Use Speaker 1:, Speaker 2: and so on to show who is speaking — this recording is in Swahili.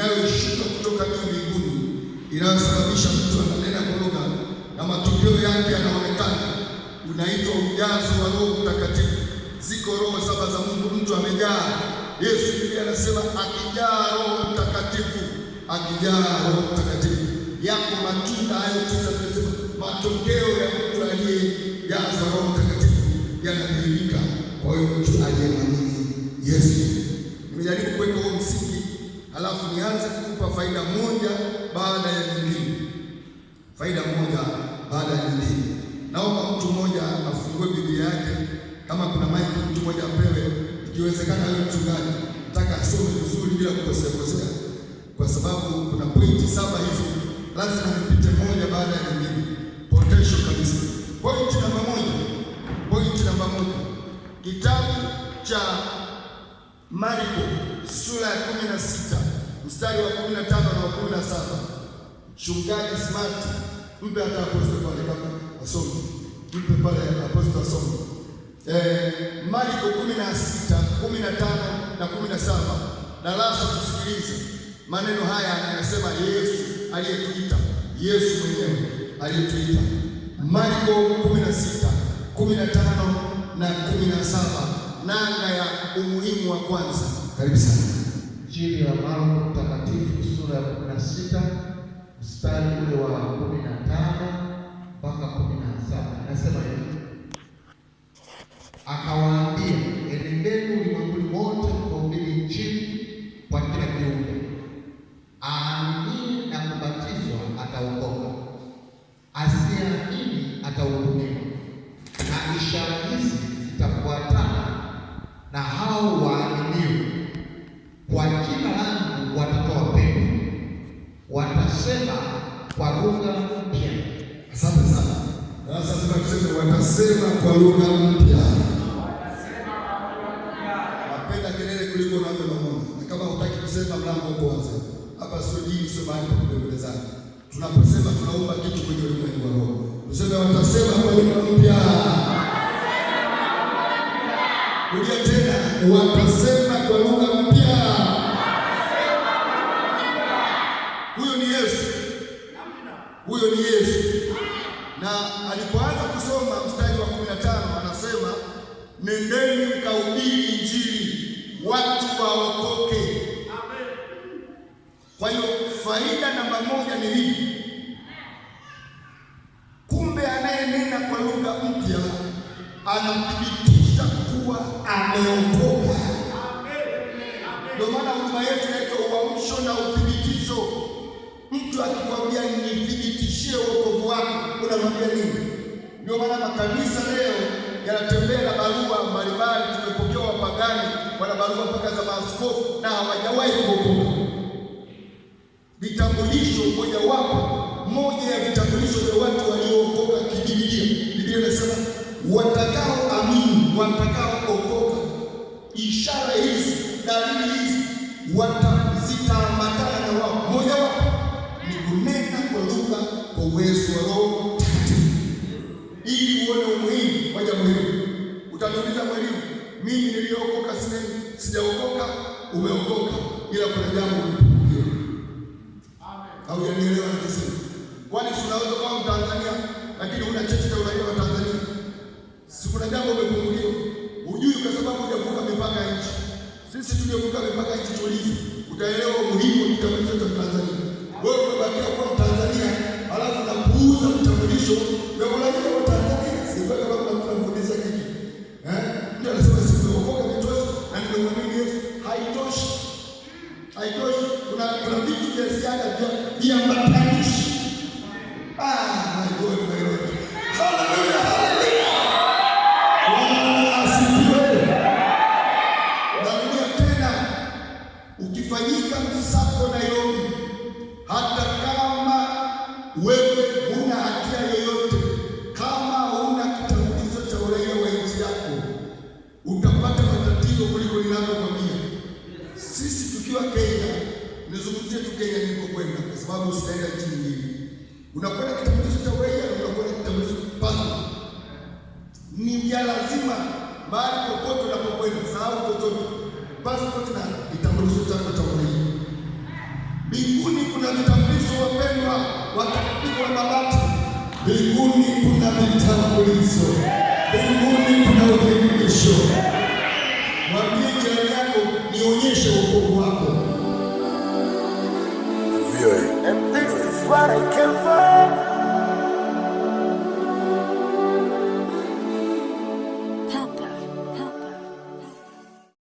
Speaker 1: inayoshuka kutoka juu mbinguni, inayosababisha mtu ananena kwa lugha na matokeo yake yanaonekana, unaitwa ujazo wa Roho Mtakatifu. Ziko roho 7 za Mungu mtu amejaa. Yesu Biblia anasema akijaa Roho Mtakatifu, akijaa Roho Mtakatifu. Yako matunda hayo 9 tunasema matokeo ya mtu aliyejazwa Roho Mtakatifu yanadhihirika kwa huyo mtu aliyemwamini Yesu. Nimejaribu kuweka huo msingi, halafu nianze kukupa faida moja baada ya nyingine. Faida moja baada ya nyingine. Naomba mtu mmoja afungue Biblia yake. Kama kuna maiki mtu mmoja apewe, ikiwezekana yule mchungaji nataka asome vizuri bila kukosea, kwa sababu kuna pointi 7 hizo lazima nipite moja baada ya nyingine. Potential kabisa. Pointi namba moja. Kitabu cha Marko sura ya 16 mstari wa 15 na wa 17. Mchungaji Smart mpe hata apostol pale kama asome. Mpe pale apostol asome. Marko 16, 15 na 17. Darasa tusikilize. Maneno haya anayosema Yesu aliyetuita. Yesu mwenyewe aliyetuita. Marko 16, 15 na 17. Nanga ya umuhimu wa kwanza. Karibu sana.
Speaker 2: Injili ya Marko Mtakatifu sura ya 16 mstari ule wa 15 mpaka 17. Nasema hivi: akawaambia, enendeni ulimwenguni mote mkahubiri Injili kwa kila kiumbe. Aamini na kubatizwa ataokoka, asiyeamini atahukumiwa. Na ishara hizi zitafuatana na hao waaminio: kwa jina langu watatoa pepo, watasema kwa lugha mpya.
Speaker 1: Asante sana. Sasa tuseme watasema kwa lugha mpya. Napenda kelele kuliko unavyoona. Na kama hutaki kusema mlango uko wazi. Hapa sio dini, sio mahali pa kubembelezana. Tunaposema tunaomba kitu kwenye ulimwengu wa roho. Tuseme watasema kwa lugha mpya. Rudia tena, watasema kwa lugha mpya. Huyo ni Yesu. Huyo ni Yesu. Na alipoanza kusoma mstari wa 15 anasema, nendeni mkahubiri Injili, watu waokoke. Amen. Kwa hiyo faida namba moja ni hii. Kumbe anayenena kwa lugha mpya anathibitisha kuwa ameokoka. Ndio maana huduma yetu inaitwa uamsho na uthibitisho. Mtu akikwambia nithibitishie wokovu wako, unamwambia nini? Ndio maana makanisa leo yanatembea na barua mbalimbali. Tumepokea wapagani wana barua mpaka za maaskofu na hawajawahi kuokoka. Vitambulisho moja ya vitambulisho vya watu waliookoka kibiblia. Biblia inasema watakaoamini, watakaookoka. Ishara hizi, dalili hizi zitaambatana na wao. Moja wapo ni kunena kwa lugha kwa uwezo wa Roho Mtakatifu. Ili uone umuhimu wa jambo hili, utaniuliza mwalimu, mimi niliokoka sijaokoka? Umeokoka, ila kuna jambo umepungukiwa. Au yanielewa nikisema? Kwani unaweza kuwa Mtanzania lakini una cheti cha uraia wa Tanzania? Si kuna jambo umepungukiwa? Hujui kwa sababu hujavuka mipaka ya nchi. Sisi tuliovuka mipaka ya nchi tulizi, utaelewa umuhimu wa kitambulisho cha Tanzania. Wewe unabakia kuwa Mtanzania halafu unapuuza vitambulisho vya uraia wa Tanzania. Si kwa sababu tunakuuliza kitu. Ndio anasema simeokoka kitosha na nimemwamini Yesu. Haitoshi. Haitoshi. Kuna vitu vya ziada vya mapatanishi. My God, my Lord. Hallelujah, hallelujah. Narudia tena, ukifanyika msako Nairobi, hata kama wewe huna hatia yoyote, kama huna kitambulisho cha uraia wa nchi yako, utapata matatizo kuliko ninavyokwambia. Sisi tukiwa Kenya, nizungumzie tu Kenya nilipokwenda kwa sababu sitaenda nchi nyingine. Unakwenda kitambulisho cha uraia, unakwenda kitambulisho passport. Ni vya lazima mahali popote unapokwenda, sahau chochote. Passport na kitambulisho chako cha uraia. Mbinguni kuna vitambulisho, wapendwa, watakatifu wa mabati. Mbinguni kuna vitambulisho. Mbinguni kuna uthibitisho. Mwambie jirani yako, nionyeshe wokovu wako.
Speaker 3: And this is what I came for.